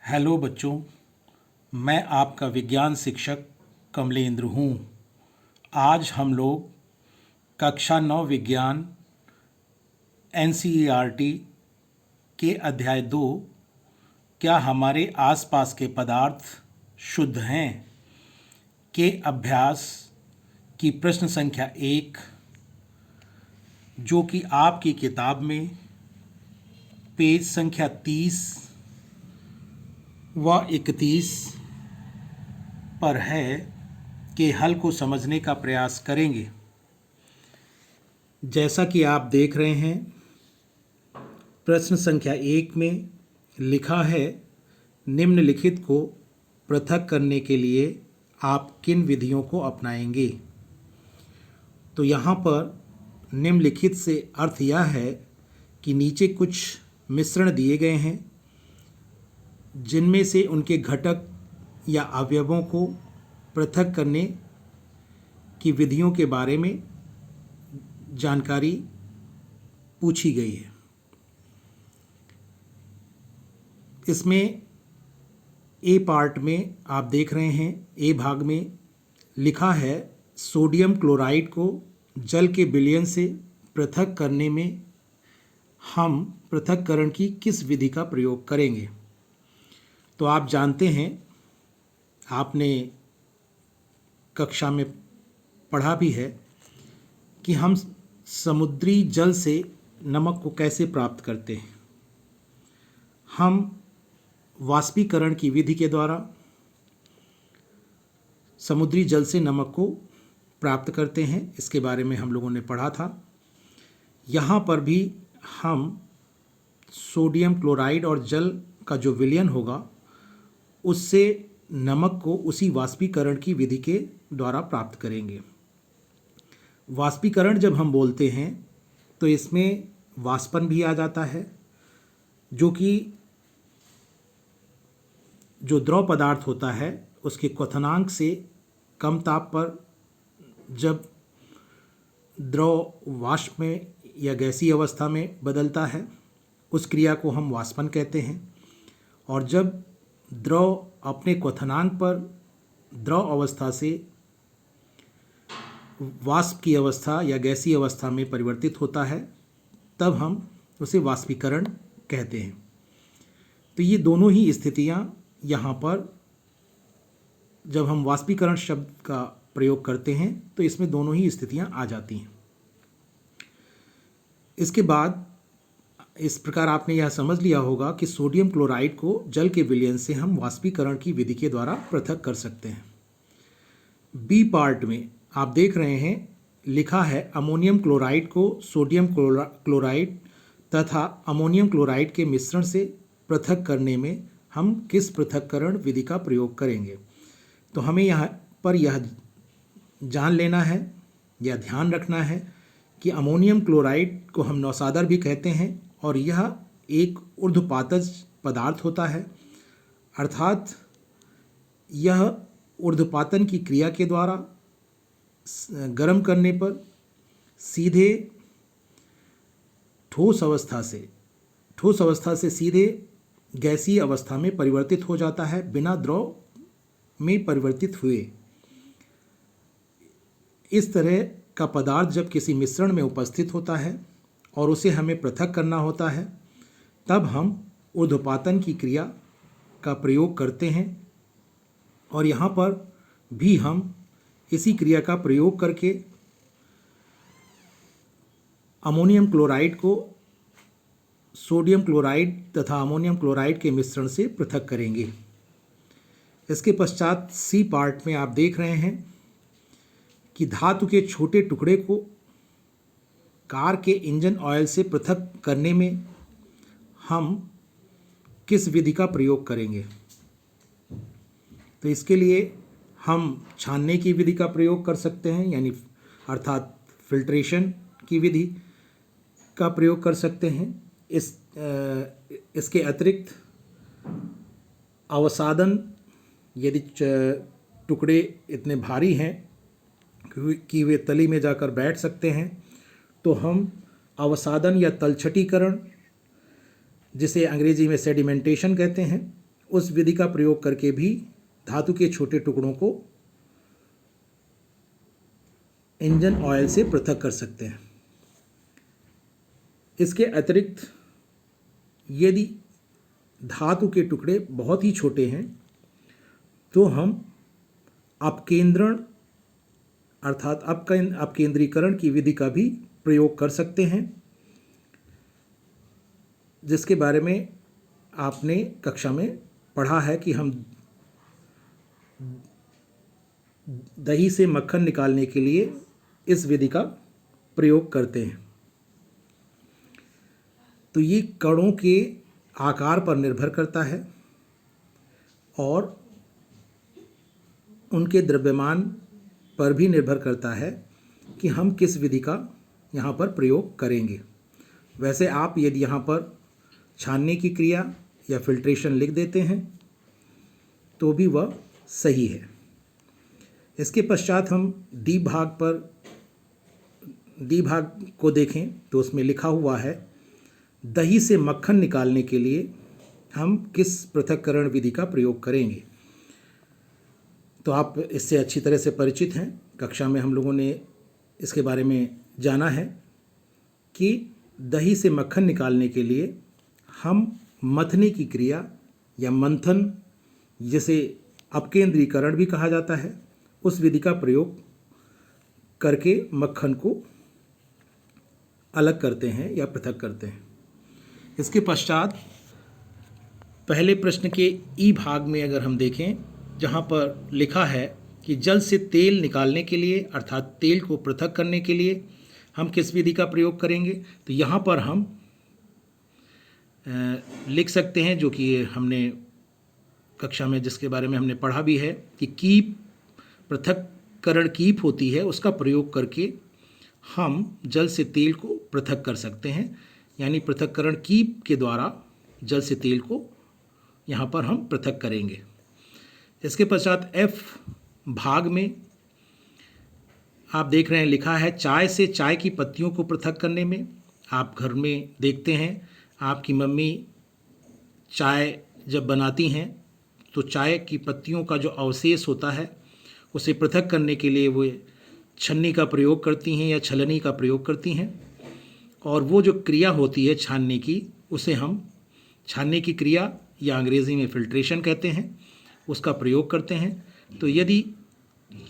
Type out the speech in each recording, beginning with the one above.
Hello बच्चों, मैं आपका विज्ञान शिक्षक कमलेंद्र हूँ। आज हम लोग कक्षा 9 विज्ञान एनसीईआरटी के अध्याय 2 क्या हमारे आसपास के पदार्थ शुद्ध हैं के अभ्यास की प्रश्न संख्या 1, जो कि आपकी किताब में पेज संख्या 30 व 31 पर है, के हल को समझने का प्रयास करेंगे। जैसा कि आप देख रहे हैं, प्रश्न संख्या 1 में लिखा है, निम्नलिखित को पृथक करने के लिए आप किन विधियों को अपनाएंगे। तो यहाँ पर निम्नलिखित से अर्थ यह है कि नीचे कुछ मिश्रण दिए गए हैं, जिनमें से उनके घटक या अवयवों को पृथक करने की विधियों के बारे में जानकारी पूछी गई है। इसमें ए पार्ट में आप देख रहे हैं, ए भाग में लिखा है, सोडियम क्लोराइड को जल के विलयन से पृथक करने में हम पृथक्करण की किस विधि का प्रयोग करेंगे। तो आप जानते हैं, आपने कक्षा में पढ़ा भी है कि हम समुद्री जल से नमक को कैसे प्राप्त करते हैं। हम वाष्पीकरण की विधि के द्वारा समुद्री जल से नमक को प्राप्त करते हैं। इसके बारे में हम लोगों ने पढ़ा था। यहाँ पर भी हम सोडियम क्लोराइड और जल का जो विलयन होगा, उससे नमक को उसी वाष्पीकरण की विधि के द्वारा प्राप्त करेंगे। वाष्पीकरण जब हम बोलते हैं तो इसमें वाष्पन भी आ जाता है, जो कि जो द्रव पदार्थ होता है उसके क्वथनांक से कम ताप पर जब द्रव वाष्प में या गैसीय अवस्था में बदलता है, उस क्रिया को हम वाष्पन कहते हैं। और जब द्रव अपने क्वथनांक पर द्रव अवस्था से वाष्प की अवस्था या गैसीय अवस्था में परिवर्तित होता है, तब हम उसे वाष्पीकरण कहते हैं। तो ये दोनों ही स्थितियां यहाँ पर जब हम वाष्पीकरण शब्द का प्रयोग करते हैं तो इसमें दोनों ही स्थितियां आ जाती हैं। इसके बाद इस प्रकार आपने यह समझ लिया होगा कि सोडियम क्लोराइड को जल के विलयन से हम वाष्पीकरण की विधि के द्वारा पृथक कर सकते हैं। बी पार्ट में आप देख रहे हैं, लिखा है, अमोनियम क्लोराइड को सोडियम क्लोराइड तथा अमोनियम क्लोराइड के मिश्रण से पृथक करने में हम किस पृथक्करण विधि का प्रयोग करेंगे। तो हमें यहाँ पर यह जान लेना है या ध्यान रखना है कि अमोनियम क्लोराइड को हम नौसादर भी कहते हैं और यह एक ऊर्ध्वपातज पदार्थ होता है, अर्थात यह ऊर्ध्वपातन की क्रिया के द्वारा गर्म करने पर सीधे ठोस अवस्था से सीधे गैसीय अवस्था में परिवर्तित हो जाता है, बिना द्रव में परिवर्तित हुए। इस तरह का पदार्थ जब किसी मिश्रण में उपस्थित होता है और उसे हमें पृथक करना होता है, तब हम ऊर्ध्वपातन की क्रिया का प्रयोग करते हैं। और यहाँ पर भी हम इसी क्रिया का प्रयोग करके अमोनियम क्लोराइड को सोडियम क्लोराइड तथा अमोनियम क्लोराइड के मिश्रण से पृथक करेंगे। इसके पश्चात सी पार्ट में आप देख रहे हैं कि धातु के छोटे टुकड़े को कार के इंजन ऑयल से पृथक करने में हम किस विधि का प्रयोग करेंगे। तो इसके लिए हम छानने की विधि का प्रयोग कर सकते हैं, यानी अर्थात फिल्ट्रेशन की विधि का प्रयोग कर सकते हैं। इसके अतिरिक्त अवसादन, यदि टुकड़े इतने भारी हैं कि वे तली में जाकर बैठ सकते हैं, तो हम अवसादन या तलछटीकरण, जिसे अंग्रेजी में सेडिमेंटेशन कहते हैं, उस विधि का प्रयोग करके भी धातु के छोटे टुकड़ों को इंजन ऑयल से पृथक कर सकते हैं। इसके अतिरिक्त यदि धातु के टुकड़े बहुत ही छोटे हैं तो हम अपकेंद्रण अर्थात अपकेंद्रीकरण की विधि का भी प्रयोग कर सकते हैं, जिसके बारे में आपने कक्षा में पढ़ा है कि हम दही से मक्खन निकालने के लिए इस विधि का प्रयोग करते हैं। तो ये कणों के आकार पर निर्भर करता है और उनके द्रव्यमान पर भी निर्भर करता है कि हम किस विधि का यहाँ पर प्रयोग करेंगे। वैसे आप यदि यहाँ पर छानने की क्रिया या फिल्ट्रेशन लिख देते हैं तो भी वह सही है। इसके पश्चात हम डी भाग को देखें तो उसमें लिखा हुआ है दही से मक्खन निकालने के लिए हम किस पृथक्करण विधि का प्रयोग करेंगे। तो आप इससे अच्छी तरह से परिचित हैं। कक्षा में हम लोगों ने इसके बारे में जाना है कि दही से मक्खन निकालने के लिए हम मथने की क्रिया या मंथन, जिसे अपकेंद्रीकरण भी कहा जाता है, उस विधि का प्रयोग करके मक्खन को अलग करते हैं या पृथक करते हैं। इसके पश्चात पहले प्रश्न के ई भाग में अगर हम देखें, जहाँ पर लिखा है कि जल से तेल निकालने के लिए अर्थात तेल को पृथक करने के लिए हम किस विधि का प्रयोग करेंगे, तो यहाँ पर हम लिख सकते हैं, जो कि हमने कक्षा में जिसके बारे में हमने पढ़ा भी है कि कीप पृथक्करण कीप होती है, उसका प्रयोग करके हम जल से तेल को पृथक कर सकते हैं। यानी पृथक्करण कीप के द्वारा जल से तेल को यहाँ पर हम पृथक करेंगे। इसके पश्चात एफ भाग में आप देख रहे हैं लिखा है चाय से चाय की पत्तियों को पृथक करने में। आप घर में देखते हैं आपकी मम्मी चाय जब बनाती हैं तो चाय की पत्तियों का जो अवशेष होता है उसे पृथक करने के लिए वो छन्नी का प्रयोग करती हैं या छलनी का प्रयोग करती हैं, और वो जो क्रिया होती है छानने की, उसे हम छानने की क्रिया या अंग्रेज़ी में फिल्ट्रेशन कहते हैं, उसका प्रयोग करते हैं। तो यदि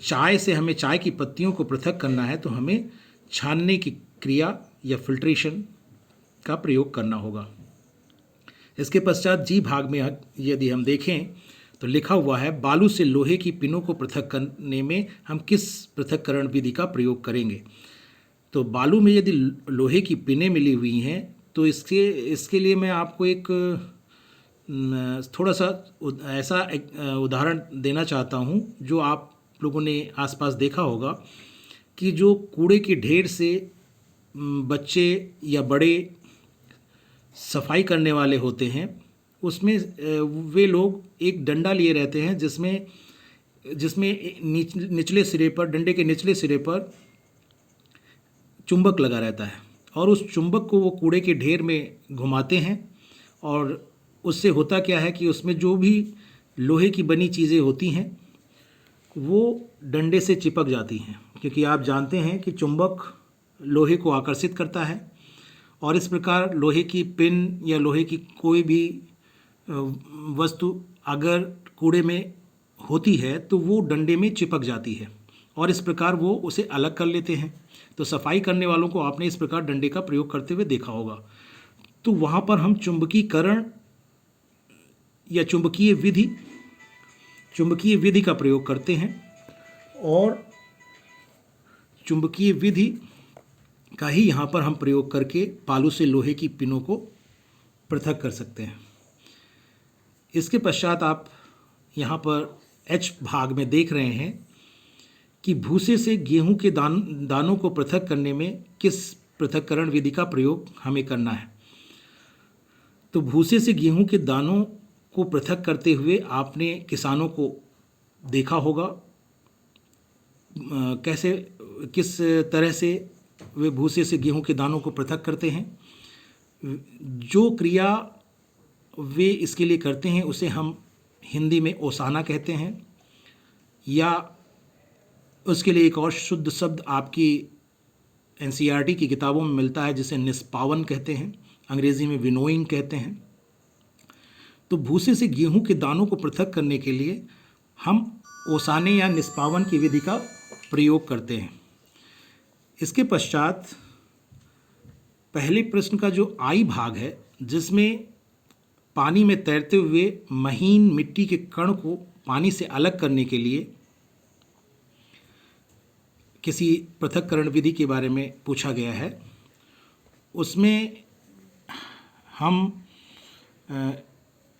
चाय से हमें चाय की पत्तियों को पृथक करना है तो हमें छानने की क्रिया या फिल्ट्रेशन का प्रयोग करना होगा। इसके पश्चात जी भाग में यदि हम देखें तो लिखा हुआ है बालू से लोहे की पिनों को पृथक करने में हम किस पृथक्करण विधि का प्रयोग करेंगे। तो बालू में यदि लोहे की पिनें मिली हुई हैं तो इसके लिए मैं आपको एक थोड़ा सा ऐसा उदाहरण देना चाहता हूँ जो आप लोगों ने आसपास देखा होगा कि जो कूड़े के ढेर से बच्चे या बड़े सफाई करने वाले होते हैं, उसमें वे लोग एक डंडा लिए रहते हैं जिसमें निचले सिरे पर, डंडे के निचले सिरे पर चुंबक लगा रहता है, और उस चुंबक को वो कूड़े के ढेर में घुमाते हैं, और उससे होता क्या है कि उसमें जो भी लोहे की बनी चीज़ें होती हैं वो डंडे से चिपक जाती हैं, क्योंकि आप जानते हैं कि चुंबक लोहे को आकर्षित करता है, और इस प्रकार लोहे की पिन या लोहे की कोई भी वस्तु अगर कूड़े में होती है तो वो डंडे में चिपक जाती है, और इस प्रकार वो उसे अलग कर लेते हैं। तो सफाई करने वालों को आपने इस प्रकार डंडे का प्रयोग करते हुए देखा होगा। तो वहाँ पर हम चुंबकीकरण या चुंबकीय विधि का प्रयोग करते हैं, और चुंबकीय विधि का ही यहाँ पर हम प्रयोग करके बालू से लोहे की पिनों को पृथक कर सकते हैं। इसके पश्चात आप यहाँ पर एच भाग में देख रहे हैं कि भूसे से गेहूं के दानों को पृथक करने में किस पृथक्करण विधि का प्रयोग हमें करना है। तो भूसे से गेहूं के दानों को पृथक करते हुए आपने किसानों को देखा होगा किस तरह से वे भूसे से गेहूं के दानों को पृथक करते हैं। जो क्रिया वे इसके लिए करते हैं उसे हम हिंदी में ओसाना कहते हैं, या उसके लिए एक और शुद्ध शब्द आपकी एनसीईआरटी की किताबों में मिलता है जिसे निष्पावन कहते हैं, अंग्रेज़ी में विनोइंग कहते हैं। तो भूसे से गेहूं के दानों को पृथक करने के लिए हम ओसाने या निष्पावन की विधि का प्रयोग करते हैं। इसके पश्चात पहले प्रश्न का जो आई भाग है, जिसमें पानी में तैरते हुए महीन मिट्टी के कण को पानी से अलग करने के लिए किसी पृथक्करण विधि के बारे में पूछा गया है, उसमें हम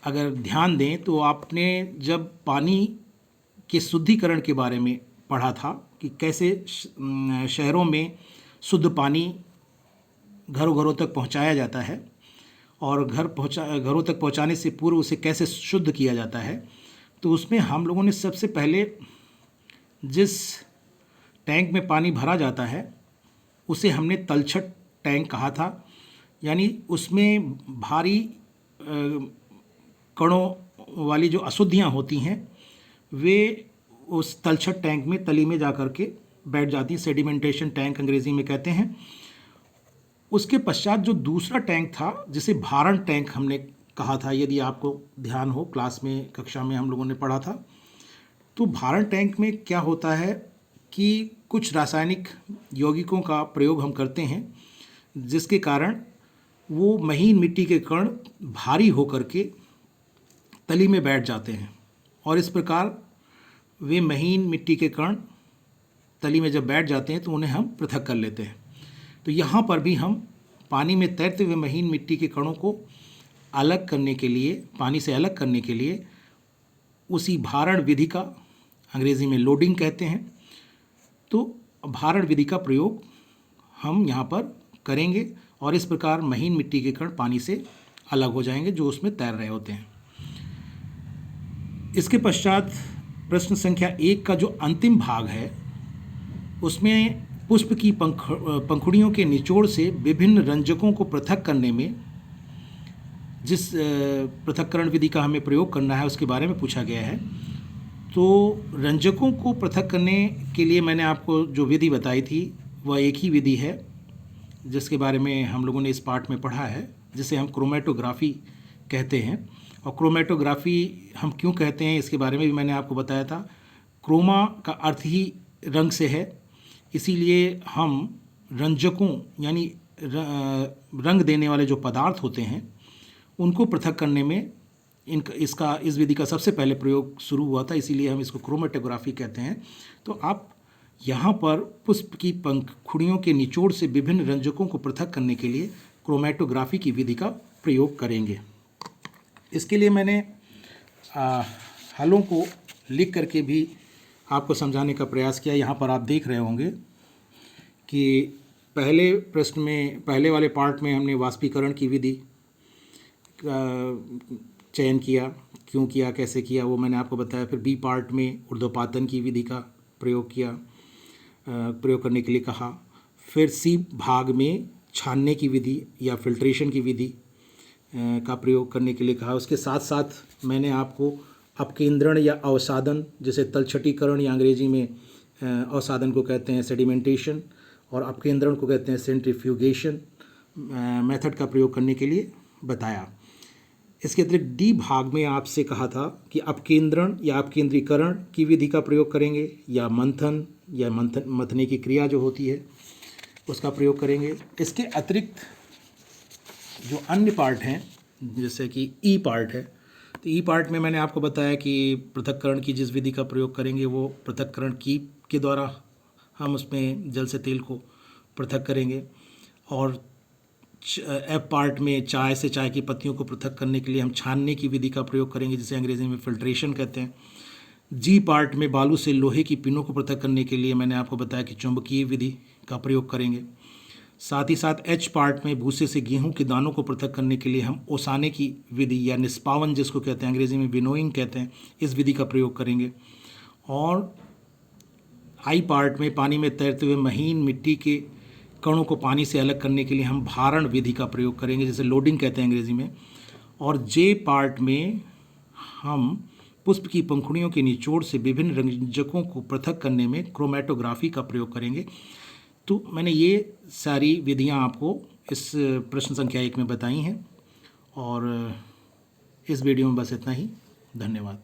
अगर ध्यान दें तो आपने जब पानी के शुद्धिकरण के बारे में पढ़ा था कि कैसे शहरों में शुद्ध पानी घरों घरों तक पहुंचाया जाता है और घरों तक पहुंचाने से पूर्व उसे कैसे शुद्ध किया जाता है, तो उसमें हम लोगों ने सबसे पहले जिस टैंक में पानी भरा जाता है उसे हमने तलछट टैंक कहा था। यानी उसमें भारी कणों वाली जो अशुद्धियाँ होती हैं वे उस तलछट टैंक में तली में जा कर के बैठ जाती हैं, सेडिमेंटेशन टैंक अंग्रेज़ी में कहते हैं। उसके पश्चात जो दूसरा टैंक था जिसे भारण टैंक हमने कहा था, यदि आपको ध्यान हो क्लास में कक्षा में हम लोगों ने पढ़ा था, तो भारण टैंक में क्या होता है कि कुछ रासायनिक यौगिकों का प्रयोग हम करते हैं जिसके कारण वो महीन मिट्टी के कण भारी होकर के तली में बैठ जाते हैं और इस प्रकार वे महीन मिट्टी के कण तली में जब बैठ जाते हैं तो उन्हें हम पृथक कर लेते हैं। तो यहाँ पर भी हम पानी में तैरते हुए महीन मिट्टी के कणों को अलग करने के लिए, पानी से अलग करने के लिए उसी भारण विधि का, अंग्रेज़ी में लोडिंग कहते हैं, तो भारण विधि का प्रयोग हम यहाँ पर करेंगे और इस प्रकार महीन मिट्टी के कण पानी से अलग हो जाएंगे जो उसमें तैर रहे होते हैं। इसके पश्चात प्रश्न संख्या 1 का जो अंतिम भाग है उसमें पुष्प की पंखुड़ियों के निचोड़ से विभिन्न रंजकों को पृथक करने में जिस पृथक्करण विधि का हमें प्रयोग करना है उसके बारे में पूछा गया है। तो रंजकों को पृथक करने के लिए मैंने आपको जो विधि बताई थी वह एक ही विधि है जिसके बारे में हम लोगों ने इस पाठ में पढ़ा है, जिसे हम क्रोमेटोग्राफी कहते हैं। और क्रोमेटोग्राफी हम क्यों कहते हैं इसके बारे में भी मैंने आपको बताया था। क्रोमा का अर्थ ही रंग से है, इसीलिए हम रंजकों यानी रंग देने वाले जो पदार्थ होते हैं उनको पृथक करने में इस विधि का सबसे पहले प्रयोग शुरू हुआ था, इसीलिए हम इसको क्रोमेटोग्राफी कहते हैं। तो आप यहाँ पर पुष्प की पंखुड़ियों के निचोड़ से विभिन्न रंजकों को पृथक करने के लिए क्रोमेटोग्राफी की विधि का प्रयोग करेंगे। इसके लिए मैंने हलों को लिख करके भी आपको समझाने का प्रयास किया। यहाँ पर आप देख रहे होंगे कि पहले प्रश्न में, पहले वाले पार्ट में हमने वाष्पीकरण की विधि का चयन किया, क्यों किया, कैसे किया, वो मैंने आपको बताया। फिर बी पार्ट में ऊर्ध्वपातन की विधि का प्रयोग किया, प्रयोग करने के लिए कहा। फिर सी भाग में छानने की विधि या फिल्ट्रेशन की विधि का प्रयोग करने के लिए कहा। उसके साथ साथ मैंने आपको अपकेंद्रण या अवसादन, जैसे तलछटीकरण या अंग्रेजी में अवसादन को कहते हैं सेडिमेंटेशन और अपकेंद्रण को कहते हैं सेंट्रीफ्यूगेशन मेथड का प्रयोग करने के लिए बताया। इसके अतिरिक्त डी भाग में आपसे कहा था कि अपकेंद्रण या अपकेंद्रीकरण की विधि का प्रयोग करेंगे या मंथने की क्रिया जो होती है उसका प्रयोग करेंगे। इसके अतिरिक्त जो अन्य पार्ट हैं जैसे कि ई पार्ट है, तो ई पार्ट में मैंने आपको बताया कि पृथक्करण की जिस विधि का प्रयोग करेंगे वो पृथक्करण की के द्वारा हम उसमें जल से तेल को पृथक करेंगे। और एफ पार्ट में चाय से चाय की पत्तियों को पृथक करने के लिए हम छानने की विधि का प्रयोग करेंगे जिसे अंग्रेज़ी में फिल्ट्रेशन कहते हैं। जी पार्ट में बालू से लोहे की पिनों को पृथक करने के लिए मैंने आपको बताया कि चुंबकीय विधि का प्रयोग करेंगे। साथ ही साथ एच पार्ट में भूसे से गेहूं के दानों को पृथक करने के लिए हम ओसाने की विधि या निष्पावन जिसको कहते हैं अंग्रेज़ी में विनोइंग कहते हैं, इस विधि का प्रयोग करेंगे। और आई पार्ट में पानी में तैरते हुए महीन मिट्टी के कणों को पानी से अलग करने के लिए हम भारण विधि का प्रयोग करेंगे जिसे लोडिंग कहते हैं अंग्रेज़ी में। और जे पार्ट में हम पुष्प की पंखुड़ियों के निचोड़ से विभिन्न रंजकों को पृथक करने में क्रोमेटोग्राफी का प्रयोग करेंगे। तो मैंने ये सारी विधियां आपको इस प्रश्न संख्या 1 में बताई हैं। और इस वीडियो में बस इतना ही। धन्यवाद।